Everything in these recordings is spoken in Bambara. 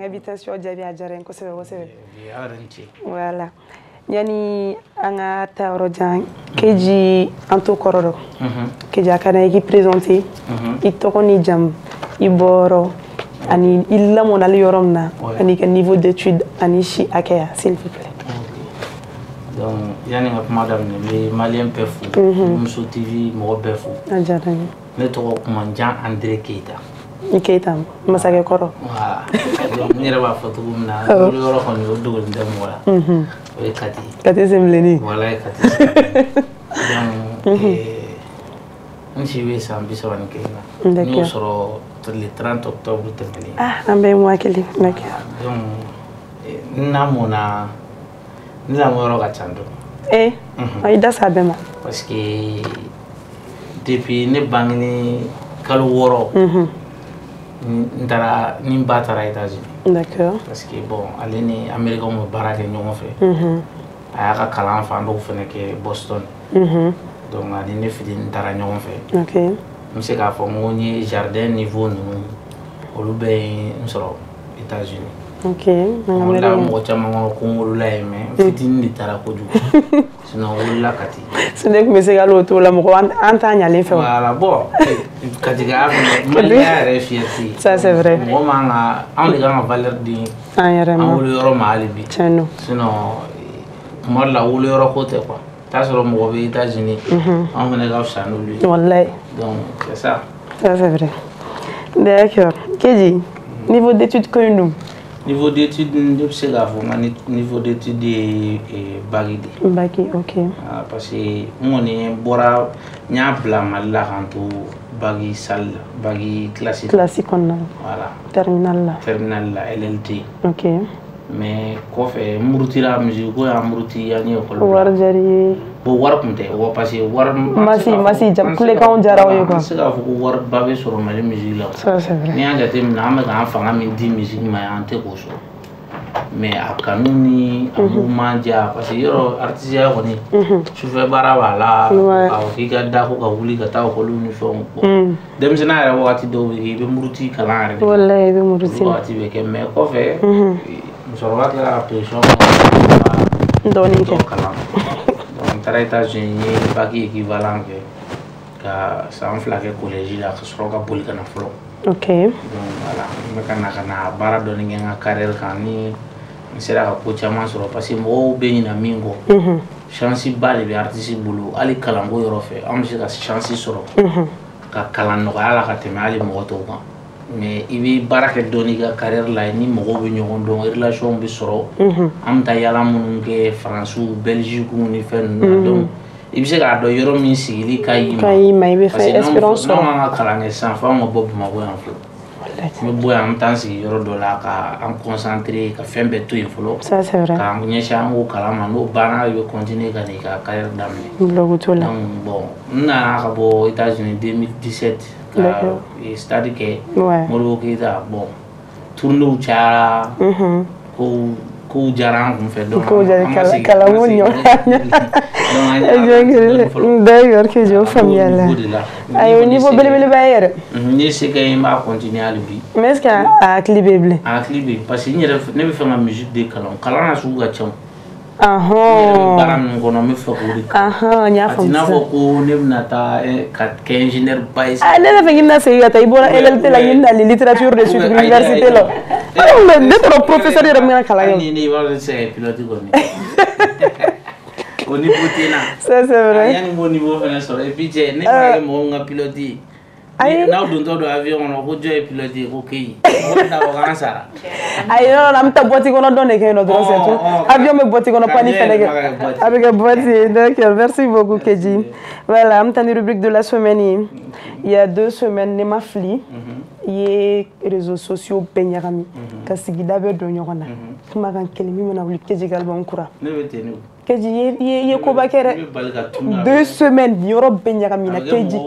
Invitation jaabi a diyara n kosɛbɛ kosɛbɛ. Voilà. Yani an ka taa yɔrɔ jan Keji an to kɔrɔ dɔn. Keji a ka d'an ye k'i présenter i tɔgɔ ni jamu i bɔyɔrɔ ani i lamɔnali yɔrɔ min na ani ka niveau d'étude ani si hakɛya s'il vous plaît. Donc yani ka kuma daminɛ n bɛ Maliyɛn bɛɛ fo Muso TV mɔgɔ bɛɛ fo. A diyara n ye. Ne tɔgɔ Kumanjan André Keita. I Keita masakɛ kɔrɔ. Voilà. Donc n yɛrɛ b'a fɔ cogo min na olu yɔrɔ kɔni o dogolen tɛ mɔgɔ la. O ye Kati. Kati Senbilenni. Voilà ye Kati Senbilenni. Donc n si bɛ san 31 na. N y'o sɔrɔ le 30 octobre tɛmɛnen. Ah an bɛ mois kelen. Donc n lamɔna n lamɔyɔrɔ ka ca dɔɔni. I da s'a bɛɛ ma. Parce que depuis ne bangeni kalo 6 n taara ni n ba taara États-Unis. D'accord. Parce que bon ale ni Américains bɛ baara kɛ ɲɔgɔn fɛ. A y'a ka kalan fan dɔw fɛnɛ kɛ Boston. Donc ani ne fitini taara ɲɔgɔn fɛ. OK. N bɛ se k'a fɔ n ko n ye jardin niveau ninnu olu bɛɛ ye n sɔrɔ États-Unis. OK. N da mɔgɔ caman kɔnɔ ko n wolola yen mais n fitini de taara kojugu. Sinon n wolola Kati. Ne tun bɛ se k'ale o t'o la mɔgɔ an t'a ɲalen fɛ o. Voilà bon Katigaya fɛnɛ Maliyɛn yɛrɛ ye fierté. Ça c'est vrai. Mɔgɔ man ka anw de kan ka valeur di an yɛrɛ ma. An wolo yɔrɔ ma hali bi. Tiɲɛ don. Sinon tuma dɔ la wolo yɔrɔ ko tɛ quoi. T'a sɔrɔ mɔgɔ bɛ États-Unis anw fɛnɛ ka fisa n'olu ye. Wallahi. Donc c'est ça. Ça c'est vrai. D'accord. Keji niveau d'études ko in dun? Niveau d'études ne bɛ se k'a fɔ n ka niveau d'études ye bac de. Bac, OK. Parce que n kɔni bɔra n y'a bila Mali la k'an to bac salle la bac classique. Classique kɔnɔna la. Voilà. Terminal la. Terminal la LLT. OK. Mais kɔfɛ n murutira musique ko y'an muruti an ye école bila. Wari diyar'i ye. Bon wari tun tɛ wa parce que wari. Masi kulekanw diyara aw ye quoi. N bɛ se k'a fɔ ko wari ba bɛ sɔrɔ Mali musique la. Ça c'est vrai. N'i y'a jateminɛ an bɛ k'an fanga min di musique ma yan an tɛ k'o sɔrɔ. Mais a kanu ni a mouvement diya parce que yɔrɔ artiste ya kɔni sufɛ baara b'a la a fɔ k'i ka da ko ka wuli ka taa école ni fɛnw. Denmisɛnninya yɛrɛ wagati dɔw bɛ kɛ i bɛ muruti kalan yɛrɛ de. Wallahi i bɛ muruti. Wagati bɛ kɛ mais kɔfɛ musokɔrɔba tilala ka pression dɔɔnin kɛ. kalan. Donc n taara États-Unis n ye bac équivalent kɛ ka san 2 kɛ collège la ka sɔrɔ ka boli ka na fɔlɔ. OK. Donc voilà n bɛ ka na baara dɔɔnin kɛ n ka carrière kan ni n sera ka ko caman sɔrɔ parce que mɔgɔw bɛ ɲina min kɔ chance ba de bɛ artiste bolo hali kalanko yɔrɔ fɛ an bɛ se ka chance sɔrɔ ka kalan nɔgɔya la ka tɛmɛ hali mɔgɔ tɔw kan mais i bɛ baara kɛ dɔɔnin i ka carrière la ni mɔgɔw bɛ ɲɔgɔn dɔn relation bɛ sɔrɔ an bɛ taa yala minnu kɛ France Belgique ni fɛn ninnu na donc i bɛ se k'a dɔn yɔrɔ min sigili ka ɲi ma i bɛ fɛ espérance sɔrɔ. parce que n'anw ka kalan kɛ sisan fo an ka bɔ Bamakɔ yan fɔlɔ. N bɛ bɔ yan an bɛ taa n sigi yɔrɔ dɔ la ka an concentré ka fɛn bɛɛ to yen fɔlɔ. Ça c'est vrai. K'an ɲɛsin an k'o kalan ma n'o banna i bɛ continuer ka n'i ka carrière daminɛ. Bloc t'o la. Donc bon n nana ka bɔ États-Unis 2017 ka stage kɛ Modibo Keyita bon tournéw cayara kow diyara an kun fɛ donc an ma segin kalanko d'accord Keji o faamuyala ayi o niveau belebeleba ye yɛrɛ. N ye se kɛ n b'a continuer hali bi. Mais est-ce que a hakili bɛ bilen? A hakili bɛ parce que ne bɛ fɛ ka musique de kalan na sugu ka ca. Baara min kɔnɔ n bɛ fɛ k'o de kalan. N y'a faamu sisan. A t'i n'a fɔ ko ne bɛna taa ka kɛ ingénieur ba ye. Ne yɛrɛ fɛ k'i bɛna segin ka taa i bɔra LLT la k'i bɛna littérature de suite université la. Ne tɔrɔ professeur yɛrɛ min ka kalan kɛ. Ni b'a dɔn sisan pilote kɔni. Au niveau tɛ na. Ça c'est vrai. Yanni n k'o niveau fana sɔrɔ et puis cɛ ne ma kɛ mɔgɔ min ka pilote ye. N'aw dontɔ don avion kɔnɔ ko jɔn ye pilote ye ko Keyi. Mɔgɔ t'a fɔ k'an sara. Ayi yɔrɔ la an bɛ taa boîte kɔnɔ dɔn de kɛ yen nɔ dɔrɔn c'est tout. Avion bɛ boîte kɔnɔ pani fɛnɛ kɛ. A bɛ kɛ boîte ye d'accord merci beaucoup Keji. Voilà an bɛ taa ni rubrique de la semaine ye. Il y a 2 semaines ne ma fili. I ye réseaux sociaux bɛɛ ɲagami ka sigida bɛɛ don ɲɔgɔn na. Kumakan kelen min mana wuli Keji ka album kura. Ne bɛ ten ne. Keji i ye koba kɛ dɛ. 2 semaines yɔrɔ bɛɛ ɲagami na Keji.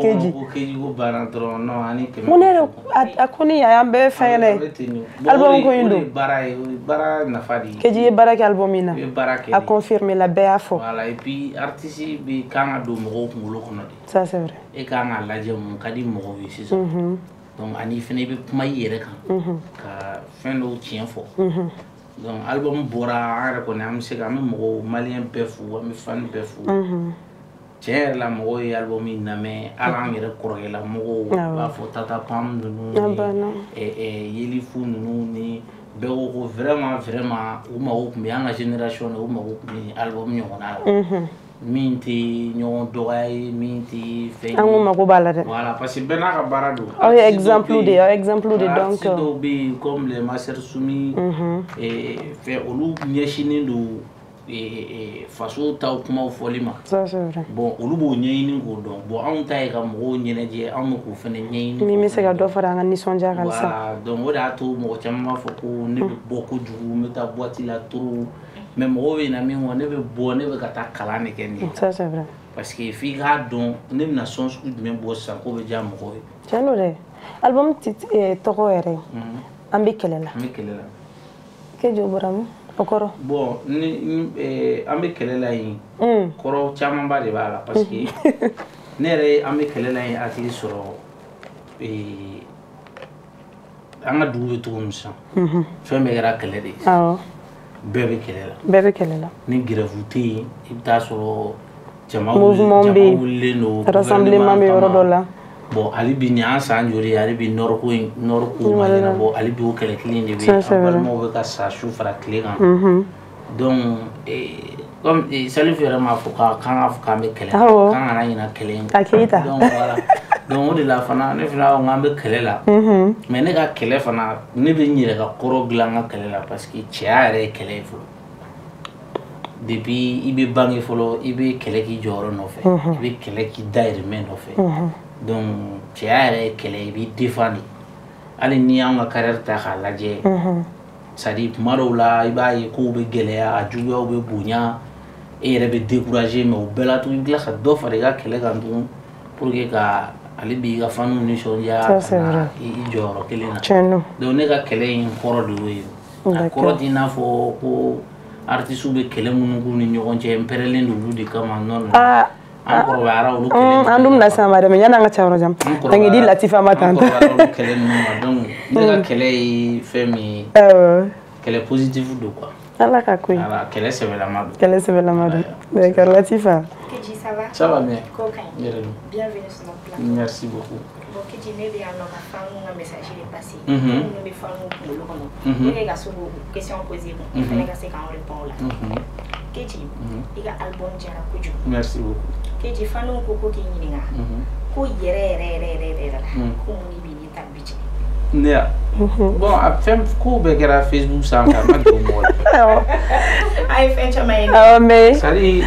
Keji ko banna dɔrɔn non ani kɛmɛ. Mun yɛrɛ a kɔni a y'an bɛɛ fɛn yɛrɛ. Album ko in don. Baara nafa de ye. Keji ye baara kɛ album min na. I bɛ baara kɛ. A confirmé la bɛɛ y'a fɔ. Voilà et puis artiste bɛ kan ka don mɔgɔw kunkolo kɔnɔ de. Ça c'est vrai. E kan ka lajɛ mun ka di mɔgɔw ye sisan. donc ani fɛnɛ bɛ kuma i yɛrɛ kan ka fɛn dɔw tiɲɛ fɔ donc album bɔra an yɛrɛ kɔni an bɛ se ka an bɛ mɔgɔw maliyɛn bɛɛ fo an bɛ fan bɛɛ fo tiɲɛ yɛrɛ la mɔgɔw ye album in lamɛn hali an yɛrɛ kɔrɔkɛla mɔgɔw b'a fɔ Tata Pam ninnu ni Yelifu ninnu ni bɛɛ ko ko vraiment u mago tun bɛ an ka génération na u mago tun bɛ album ɲɔgɔnna la min tɛ ɲɔgɔn dɔgɔya ye min tɛ fɛn ye an ko mago b'a la dɛ voilà parce que bɛɛ n'a ka baara don aw ye exemple de donc artiste dɔw bɛ yen comme les Master Sumi fɛn olu ɲɛsinnen don faso taw kumaw fɔli ma bon olu b'o ɲɛɲini k'o dɔn bon anw ta ye ka mɔgɔw ɲɛnajɛ anw bɛ k'o fɛnɛ ɲɛɲini min bɛ se ka dɔ fara an ka nisɔndiya kan sisan voilà donc o de y'a to mɔgɔ caman b'a fɔ ko ne bɛ bɔ kojugu n bɛ taa boîte la trop mais mɔgɔw bɛ na min kɔ ne bɛ bɔ ne bɛ ka taa kalan de kɛ nin ye parce que f'i k'a dɔn ne bɛna sɔn sugu jumɛn bɔ sisan k'o bɛ diya mɔgɔw ye tiɲɛ don dɛ album tɔgɔ yɛrɛ an bɛ kɛlɛ la Keji o bɔra min o kɔrɔ bon an bɛ kɛlɛ la yen kɔrɔ camanba de b'a la parce que ne yɛrɛ an bɛ kɛlɛ la yen hakili sɔrɔ an ka dugu bɛ cogo min sisan fɛn bɛɛ kɛra kɛlɛ de ye bɛɛ bɛ kɛlɛ la ni grève tɛ yen i bɛ taa sɔrɔ jama wulilen don rassemblement bɛ yɔrɔ dɔ la bon hali bi nin y'an san joli ye hali bi nord ko ma ɲɛnabɔ hali bi o kɛlɛ kelen de bɛ yen an balimaw bɛ ka sa su fara tile kan donc comme Salifu yɛrɛ m'a fɔ k'an ka fɔ k'an bɛ kɛlɛ k'an kana ɲina kɛlɛ in kɔ donc voilà donc o de la fana ne fana ko k'an bɛ kɛlɛ la mais ne ka kɛlɛ fana ne bɛ n yɛrɛ ka kɔrɔ dilan n ka kɛlɛ la parce que cɛya yɛrɛ ye kɛlɛ ye fɔlɔ depuis i bɛ bange fɔlɔ i bɛ kɛlɛ k'i jɔyɔrɔ nɔfɛ i bɛ kɛlɛ k'i dayirimɛ nɔfɛ donc cɛya yɛrɛ ye kɛlɛ i b'i défend de hali ni y'an ka carrière ta k'a lajɛ c'est à dire tuma dɔw la i b'a ye kow bɛ gɛlɛya a juguyaw bɛ bonya e yɛrɛ bɛ décourager mais o bɛɛ la tuguni i tila ka dɔ fara i ka kɛlɛ kan tugun pour que ka ale b'i ka faniw nisɔndiya ka na i jɔyɔrɔ kelen na donc ne ka kɛlɛ in kɔrɔ de y'o ye a kɔrɔ t'i n'a fɔ ko artistes bɛ kɛlɛ minnu k'u ni ɲɔgɔn cɛ n pɛrɛlen don olu de kama non an kɔrɔbayara olu kɛlɛ an dun bɛna s'an ma dɛ mais yanni an ka ca yɔrɔ jan an k'i di Latifa ma tan an kɔrɔbayara olu kɛlɛ ninnu ma donc ne ka kɛlɛ ye fɛn min ye kɛlɛ positif don quoi Ala ka ko ye kɛlɛ sɛbɛlama don d'accord Latifa Keji ça va ça va bien bienvenue sur notre plateau merci beaucoup bon Keji ne bɛ yan nɔ ka fan ka message de passer minnu bɛ fan kunkolo kɔnɔ pour que ka se k'o question poser i fana ka se k'an répondre o la Keji i ka album diyara kojugu merci beaucoup Keji faniw ko k'i ɲininka ko yɛrɛ la ko mun de b'i ni ta bi cɛ ne bon a fɛn kow bɛɛ kɛra Facebook sanfɛ a ma don mɔgɔ la a ye fɛn caman ye mais c'est à dire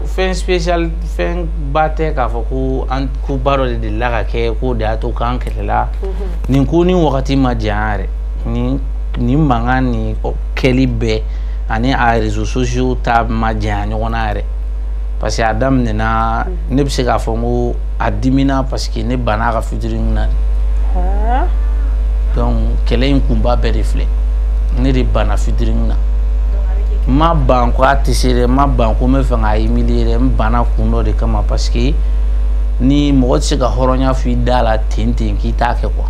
fɛn spécial fɛn ba tɛ k'a fɔ ko an ko ba dɔ de delila ka kɛ ko de y'a to k'an kɛlɛla nin ko ni wagati ma janya yɛrɛ nin mankan ni kɛli bɛɛ ani a réseaux sociaux ta ma janya ɲɔgɔn na yɛrɛ parce que a daminɛna ne bɛ se k'a fɔ n ko a dimina parce que ne banna a ka featuring na donc kɛlɛ in kunba bɛɛ de filɛ ne de banna featuring na n ma ban ko a tɛ se dɛ n ma ban ko n bɛ fɛ k'a humilier dɛ n banna kun dɔ de kama parce que ni mɔgɔ tɛ se ka hɔrɔnya fɔ i da la ten k'i t'a kɛ quoi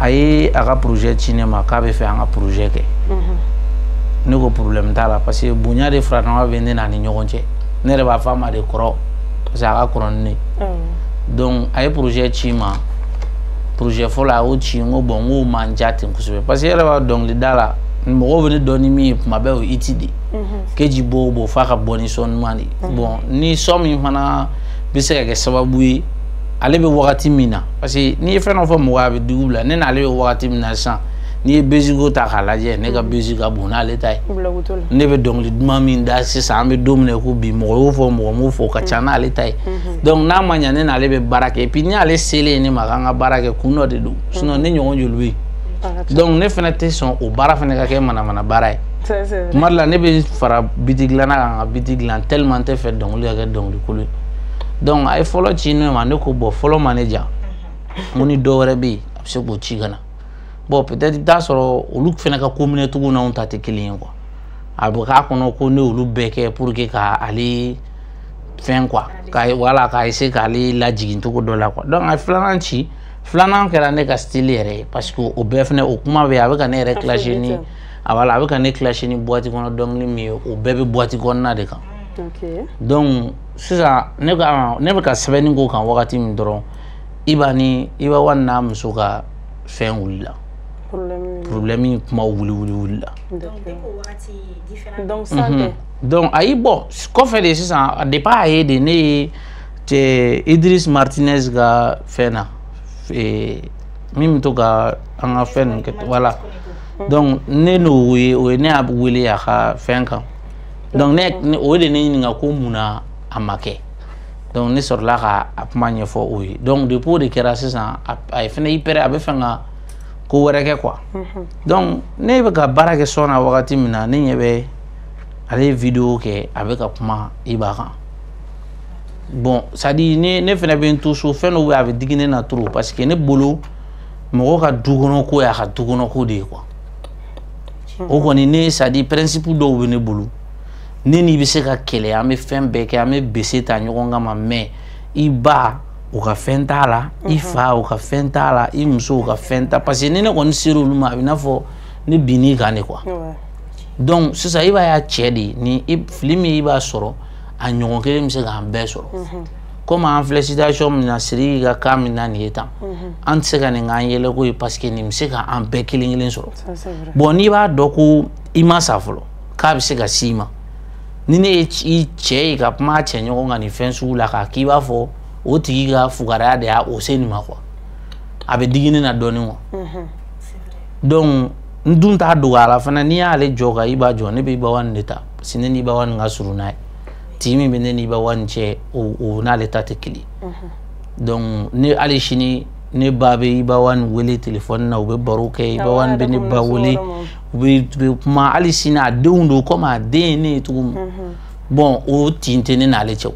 a ye a ka projet ci ne ma k'a bɛ fɛ an ka projet kɛ ne ko problème t'a la parce que bonya de fara ɲɔgɔn bɛ ne n'a ni ɲɔgɔn cɛ ne yɛrɛ b'a fɔ a ma de kɔrɔ parce que a ka kɔrɔ ni ne donc a ye projet ci ma projet fɔlɔ a y'o ci n ko bon n k'o man diya ten kosɛbɛ parce que e yɛrɛ b'a dɔnkilida la mɔgɔw bɛ ne dɔn ni min ye tuma bɛɛ o hit de Keji b'o bɔ f'a ka bɔ ni sɔn ɲuman de bon ni sɔn min fana bɛ se ka kɛ sababu ye ale bɛ wagati min na parce que n'i ye fɛn dɔ fɔ mɔgɔ a bɛ dugu bila ne n'ale bɛ wagati min na sisan n'i ye Bezigo ta k'a lajɛ ne ka Bezigo ka bon n'ale ta ye ne bɛ dɔnkili duman min da sisan an bɛ don min na ko bi mɔgɔ y'o fɔ mɔgɔ m'o fɔ o ka ca n'ale ta ye donc n'a ma ɲɛ ne n'ale bɛ baara kɛ et puis ni ale selen ne ma k'an ka baara kɛ kun dɔ de don sinon ne ɲɔgɔn joli bɛ yen donc ne fana tɛ sɔn o baara fana ka kɛ manamana baara ye tuma dɔ la ne bɛ fara biti dilanna kan ka biti dilan tellement n tɛ fɛ dɔnkili ka kɛ dɔnkili kolo ye donc a ye fɔlɔ ci ne ma ne ko bon fɔlɔ ma ne diya n ko ni dɔ wɛrɛ bɛ yen a bɛ se k'o ci ka na bon peut-être i bɛ taa sɔrɔ olu fana ka ko minɛ cogo n'anw ta tɛ kelen ye quoi a bɛ k'a kɔnɔ ko ne olu bɛɛ kɛ pour que ka ale fɛn quoi ka voilà k'a essayer k'ale lajigin cogo dɔ la quoi donc a ye filanan ci filanan kɛra ne ka style yɛrɛ parce que o bɛɛ fɛnɛ o kuma bɛ a bɛ ka ne yɛrɛ clasher ni a bɛ ka ne clasher ni boîte kɔnɔ dɔnkili min ye o bɛɛ bɛ boîte kɔnɔna de kan donc sisan ne bɛ ka sɛbɛnni k'o kan wagati min dɔrɔn Iba One n'a muso ka fɛn wulila problème kuma wulila donc ayi bon kɔfɛ de sisan depuis a ye de ne ye cɛ Idris Martinez ka fɛn na min bɛ to ka an ka fɛn ninnu kɛ voilà donc ne n'o ye o ye ne y'a wele a ka fɛn kan donc o de ne ɲininka ko munna a ma kɛ donc ne sɔrɔla ka a kuma ɲɛfɔ o ye donc depuis o de kɛra sisan a ye fɛnɛ ipɛrɛ a bɛ fɛn ka ko wɛrɛ kɛ quoi donc ne bɛ ka baara kɛ sɔn na wagati min na ne ɲɛ bɛ ale ye vidéo kɛ a bɛ ka kuma Iba kan bon c'est à dire ne fɛnɛ bɛ n to so fɛn dɔw bɛ a bɛ digi ne na trop parce que ne bolo mɔgɔ ka dukɔnɔ ko y'a ka dukɔnɔ ko de ye quoi o kɔni ne c'est à dire principe dɔw bɛ ne bolo ne n'i bɛ se ka kɛlɛ an bɛ fɛn bɛɛ kɛ an bɛ bese ta ɲɔgɔn kan ma mais i ba o ka fɛn t'a la i fa o ka fɛn t'a la i muso o ka fɛn t'a parce que ni ne kɔni sera olu ma a bɛ n'a fɔ ne binn'i kan de quoi donc sisan i b'a y'a cɛ de ni fili min i b'a sɔrɔ a ɲɔgɔn kelen bɛ se k'an bɛɛ sɔrɔ comme an filɛ situation min na Sidiki ka cas min na nin ye tan an tɛ se ka nin k'an yɛlɛko ye parce que nin bɛ se k'an bɛɛ kelen kelen sɔrɔ bon n'i b'a dɔn ko i ma sa fɔlɔ k'a bɛ se ka s'i ma ni ne ye i cɛ ye ka kuma a cɛ ɲɔgɔn kan nin fɛn sugu la k'a k'i b'a fɔ o tigi ka fugaraya de y'a o se nin ma quoi a bɛ digi ne na dɔɔnin quoi donc n dun t'a dogo a la fana n'i y'ale jɔ ka Iba jɔ ne bɛ Iba One de ta parce que ne ni Iba One ka surun n'a ye tigi min bɛ ne ni Iba One cɛ o n'ale ta tɛ kelen donc ne hali sini ne ba bɛ Iba One wele téléphone na u bɛ baro kɛ Iba One bɛ ne ba wele u bɛ kuma hali sini a denw don comme a den ye ne ye cogo min bon o tin tɛ ne n'ale cɛ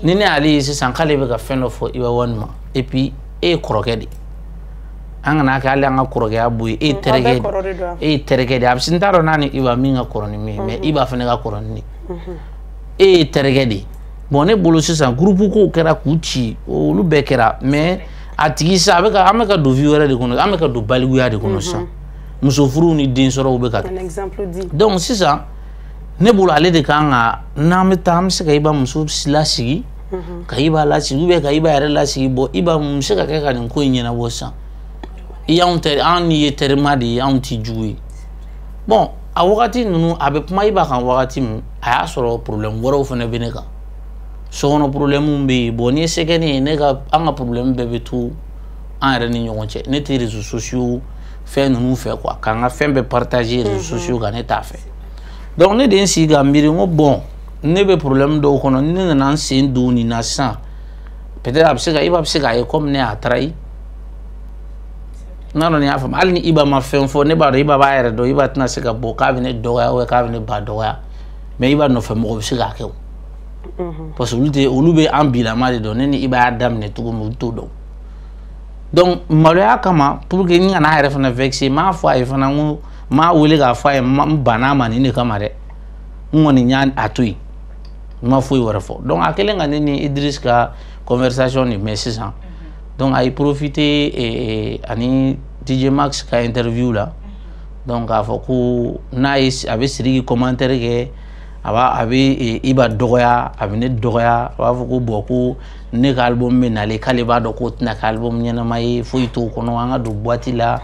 ni ne y'ale ye sisan k'ale bɛ ka fɛn dɔ fɔ Iba One ma et puis e ye kɔrɔkɛ de an kana kɛ hali an ka kɔrɔkɛya bɔ yen e ye terikɛ de a bɛ se n t'a dɔn n'a ni Iba min ka kɔrɔ ni min ye mais Iba fana ka kɔrɔ ni ne e ye terikɛ de bon ne bolo sisan groupe kow kɛra k'u ci olu bɛɛ kɛra mais a tigi sisan an bɛ ka don vie wɛrɛ de kɔnɔ an bɛ ka don balikuya de kɔnɔ sisan muso furuw ni den sɔrɔw bɛ ka kɛ donc sisan ne bolo ale de kan ka n'an bɛ taa an bɛ se ka Iba muso lasigi ka Iba lasigi ou bien ka Iba yɛrɛ lasigi bon Iba mun bɛ se ka kɛ ka nin ko in ɲɛnabɔ sisan an ni ye terima de ye anw tɛ jugu ye bon a wagati ninnu a bɛ kuma Iba kan wagati min a y'a sɔrɔ problème wɛrɛw fana bɛ ne kan sokɔnɔ problème bɛ yen bon ni ye se kɛ ne ye an ka problème bɛɛ bɛ to an yɛrɛ ni ɲɔgɔn cɛ ne tɛ réseaux sociaux fɛn ninnu fɛ quoi k'an ka fɛn bɛɛ partager réseaux sociaux kan ne t'a fɛ donc ne de ye n sigi ka miiri n ko bon ne bɛ problème dɔw kɔnɔ ni ne nana n sen don nin na sisan peut-être Iba bɛ se k'a ye comme ne y'a trahi n'a dɔn ni y'a faamu hali ni Iba ma fɛn fɔ ne b'a dɔn Iba b'a yɛrɛ dɔn Iba tɛna se ka bɔ k'a bɛ ne dɔgɔya ou k'a bɛ ne ba dɔgɔya mais Iba nɔfɛ mɔgɔ bɛ se k'a kɛ o parce que olu bɛ an bilama de dɔn ne ni Iba y'a daminɛ cogo min olu t'o dɔn donc maloya kama pour que n kana a yɛrɛ fana vexer m'a fɔ a ye fana n ko m'a wele k'a fɔ a ye n banna ma nin de kama dɛ n kɔni y'a a to yen n ma foyi wɛrɛ fɔ donc a kɛlen ka ne ni Idris ka conversation de mɛn sisan donc a ye profité ani DJ Max ka interview la donc k'a fɔ ko n'a ye a bɛ Sidiki commentaire kɛ a bɛ Iba dɔgɔya a bɛ ne dɔgɔya a b'a fɔ ko bon ko ne ka album bɛ nalen k'ale b'a dɔn k'o tɛna kɛ album ɲɛnama ye foyi t'o kɔnɔ an ka don boîte la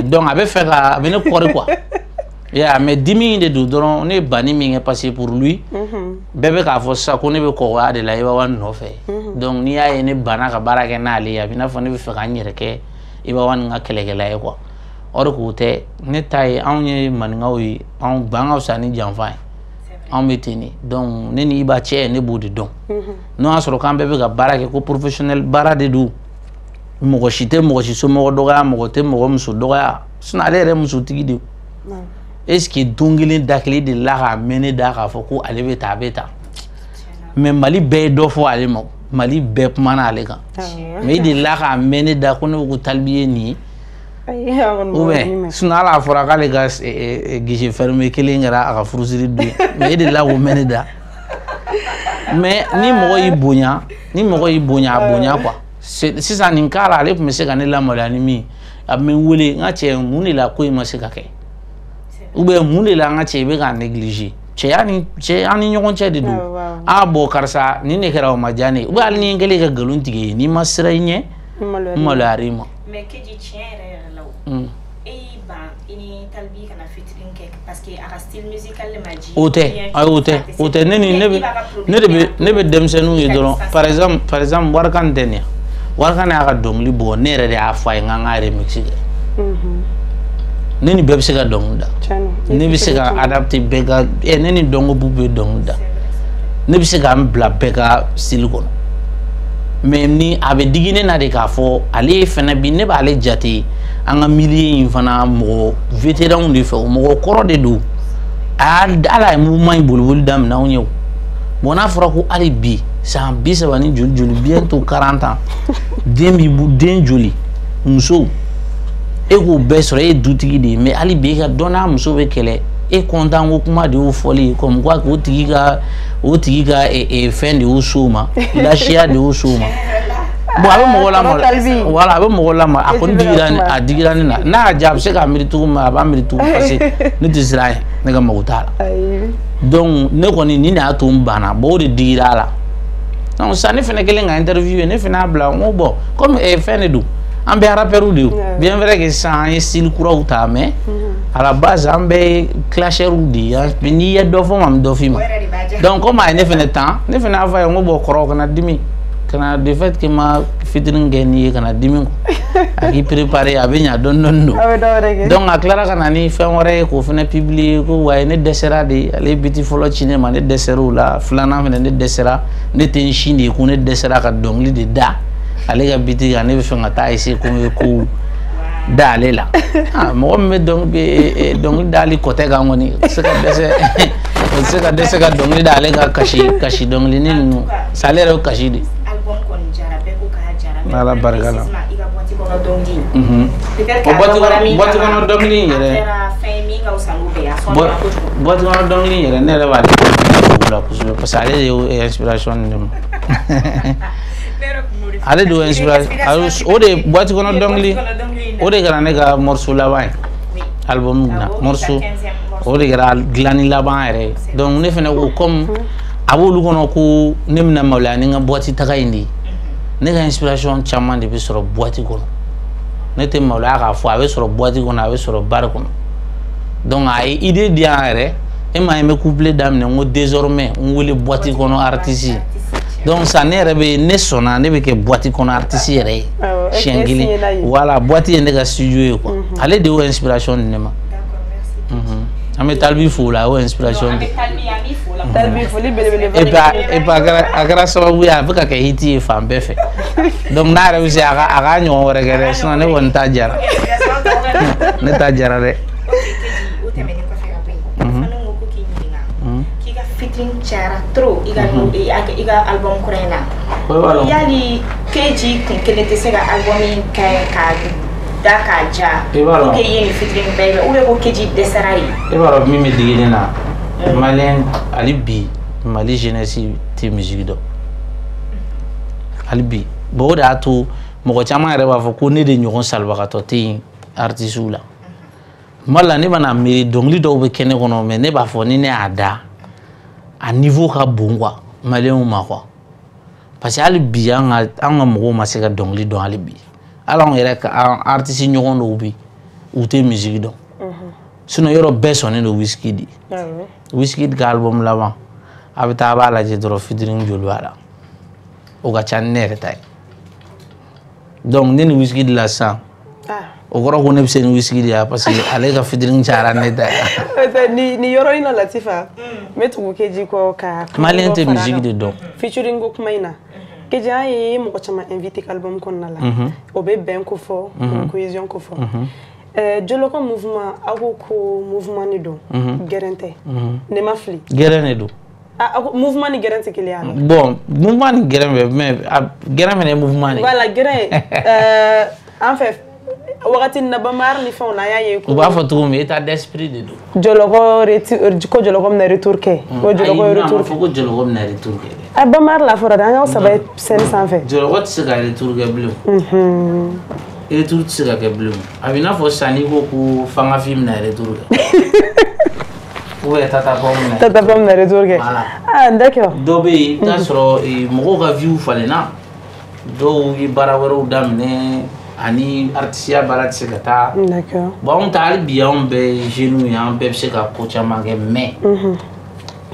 donc a bɛ fɛ ka a bɛ ne kɔri quoi mais dimi de don dɔrɔn ne ye banni min kɛ parce que pour lui bɛɛ bɛ k'a fɔ sisan ko ne bɛ kɔgɔya de la Iba One nɔfɛ donc n'i y'a ye ne banna ka baara kɛ n'ale ye a bɛ i n'a fɔ ne bɛ fɛ ka n yɛrɛ kɛ Iba One ka kɛlɛkɛla ye quoi or k'o tɛ ne ta ye anw ye maninkaw ye an ka fisa ni janfa ye anw bɛ ten de donc ne ni Iba cɛ ne b'o de dɔn n'o y'a sɔrɔ k'an bɛɛ bɛ ka baara kɛ ko professionnel baara de don mɔgɔ si tɛ mɔgɔ si somɔgɔ dɔgɔya mɔgɔ tɛ mɔgɔ muso dɔgɔya sinon ale yɛrɛ musotigi de est ce que don kelen da kelen de la k'a mɛn ne da k'a fɔ ko ale bɛ taa a bɛ taa mais Mali bɛɛ ye dɔ fɔ ale ma Mali bɛɛ kumana ale kan mais i de la k'a mɛn ne da ko ne ko Talibi ye nin ye ou bien sinon hali a fɔra k'ale ka guichet fermé kelen kɛra a ka furusiri don mais i de la k'o mɛn ne da mais ni mɔgɔ y'i bonya a bonya quoi sisan nin kala ale tun bɛ se ka ne lamaloya ni min a bɛ n wele n ka cɛ mun de la ko in ma se ka kɛ ou bien mun de la n ka cɛ i bɛ k'a négliger cɛ an ni ɲɔgɔn cɛ de don a bɔ karisa nin de kɛra o ma diya ne ye ou bien hali ni n kɛlen ka nkalon tigɛ ye n'i ma sira i ɲɛ n maloyara i ma. mais Keji tiɲɛ yɛrɛ la o e y'i ban i ni Talbi kana featuring kɛ parce que a ka style musical le ma di. o tɛ ne bɛ denmisɛnninw ye dɔrɔn par exemple Warakan tɛ nin ye Warakan y'a ka dɔnkili bɔ ne yɛrɛ de y'a fɔ a ye n k'an ka remix kɛ ne ni bɛɛ bɛ se ka dɔnkili da ne bɛ se ka adapter bɛɛ ka ne ni Dɔngo Bu bɛ dɔnkili da ne bɛ se k'an bila bɛɛ ka style kɔnɔ mais ni a bɛ digi ne na de k'a fɔ ale fana bi ne b'ale jate an ka milieu in fana mɔgɔ vétéran de fɛ o mɔgɔ kɔrɔ de don ala ye mouvement in boliboli daminɛ anw ye o bon n'a fɔra ko hali bi san 30 ni joli bientôt 40 ans den joli muso e k'o bɛɛ sɔrɔ e ye dutigi de ye mais hali bi e ka dɔn n'a muso bɛ kɛlɛ e content ko kuma de y'o fɔli comme quoi o tigi ka fɛn de y'o so ma lasiya de y'o so ma bon a bɛ mɔgɔ lamɔ voilà a bɛ mɔgɔ lamɔ a kɔni digira ne na n'a y'a diya a bɛ se k'a miiri cogo min a b'a miiri cogo parce que ne tɛ siran a ɲɛ ne ka mago t'a la donc ne kɔni ni ne y'a to n banna bon o de digira a la donc sisan ne fana kɛlen ka interview ye ne fana y'a bila n ko bon comme fɛn de don an bɛ rappeurs de ye bien vrai que sisan an ye style kuraw ta mais à la base an bɛ clasherw de ye n'i ye dɔ fɔ ma n bɛ dɔ f'i ma donc comme a ye ne fana tan ne fana y'a fɔ a ye n ko bon kɔrɔ kana dimi kana de fait que ma featuring kɛ n'i ye kana dimi a k'i préparer a bɛ ɲa dɔɔni don donc a tilara ka na ni fɛn wɛrɛ ye k'o fana publier ko wa ne dɛsɛra de ale biti fɔlɔ ci ne ma ne dɛsɛr'o la filanan fana ne dɛsɛra ne tɛ n sin de ye ko ne dɛsɛra ka dɔnkili de da ale ka biti kan ne bɛ fɛ ka taa essayer ko n bɛ ko da ale la mɔgɔ min bɛ dɔnkili da ale kɔtɛ kan kɔni o tɛ se ka dɛsɛ ka dɔnkili da ale ka kasi dɔnkilinin ninnu c'est ale yɛrɛ bɛ kasi de. Ala barika la. Boîte kɔnɔ dɔnkili in yɛrɛ ne yɛrɛ b'ale la kosɛbɛ parce que ale de y'o inspiration di ne ma. Ale de y'o inspiration o de boîte kɔnɔ dɔnkili o de kɛra ne ka morceau laban ye album na morceau o de kɛra dilanni laban yɛrɛ ye donc ne fana ko comme a b'olu kɔnɔ ko ne bɛna maloya ni n ka boîte taga in de ye ne ka inspiration caman de bɛ sɔrɔ boîte kɔnɔ ne tɛ maloya k'a fɔ a bɛ sɔrɔ boîte kɔnɔ a bɛ sɔrɔ bar kɔnɔ donc a ye idée di yan yɛrɛ e ma ye n bɛ couplet daminɛ n ko désormais n wele boîte kɔnɔ artiste donc ça ne yɛrɛ bɛ ne sɔnna ne bɛ kɛ boîte kɔnɔ artiste yɛrɛ ye siɲɛ kelen voilà boîte ye ne ka studio ye quoi ale de y'o inspiration di ne ma an bɛ Talbi fo o la a y'o inspiration di et puis a kɛra sababu ye a bɛ ka kɛ hit ye fan bɛɛ fɛ donc n'a yɛrɛ bɛ se a ka ɲɔgɔn wɛrɛ kɛ dɛ sinon ne kɔni ta jara ne ta jara dɛ. Featuring cara trop i ka album kura in na yali Keji kun kelen tɛ se ka album in kɛ ka da k'a ja pour que i ye nin featuring bɛɛ kɛ ou bien ko Keji dɛsɛra de. E b'a dɔn min bɛ digi ne na maliyɛn hali bi Mali jeunesse tɛ musique dɔn hali bi bon o de y'a to mɔgɔ caman yɛrɛ b'a fɔ ko ne de ɲɔgɔn salibagatɔ tɛ yen artistes la tuma dɔ la ne mana miiri dɔnkili dɔw bɛ kɛ ne kɔnɔ mais ne b'a fɔ ni ne y'a da a niveau ka bon quoi maliyɛnw ma quoi parce que hali bi an ka mɔgɔw ma se ka dɔnkili dɔn hali bi hali anw yɛrɛ ka artiste ɲɔgɔn dɔw bɛ yen u tɛ musique dɔn sinon yɔrɔ bɛɛ sɔnnen don Wizkid Wizkid ka album laban a bɛ taa a b'a lajɛ dɔrɔn featuring joli b'a la o ka ca ni ne yɛrɛ ta ye donc ne ni Wizkid la sisan o kɔrɔ ko ne bɛ se ni Wizkid ye parce que ale ka featuring cayara ne ta ye. ni yɔrɔ in na Latifa n bɛ tugu Keji kɔ ka. maliyɛn tɛ musique de dɔn. featuring ko kuma in na Keji an ye mɔgɔ caman invité ka album kɔnɔna la o bɛ bɛn ko fɔ o bɛ cohésion ko fɔ. Joloko mouvement aw ko mouvement ni don gɛrɛn tɛ ne ma fili. gɛrɛn de don. mouvement ni gɛrɛn tɛ kelen ye. bon mouvement ni gɛrɛn bɛ mais gɛrɛn fana ye mouvement de. voilà gɛrɛn an fɛ wagati na bamar ni fɛnw na y'a ye u b'a fɔ cogo min état d'esprit de don jɔlɔkɔ ko jɔlɔkɔ bɛna retour kɛ ko jɔlɔkɔ ye retour fɔ ko jɔlɔkɔ bɛna retour kɛ a bamar la fɔra dɛ an y'aw saba scène sanfɛ jɔlɔkɔ tɛ se ka retour kɛ bilen retour tɛ se ka kɛ bilen a bɛ i n'a fɔ sisan n'i ko ko fanga film bɛna retour kɛ ou bien tata pomme bɛna retour kɛ ah d'accord dɔ bɛ yen i bɛ t'a sɔrɔ mɔgɔw ka vie falenna dɔw ye baara wɛrɛw daminɛ ani artisiya baara tɛ se ka taa bon anw ta hali bi anw bɛɛ jeunes ye an bɛɛ bɛ se ka ko caman kɛ mais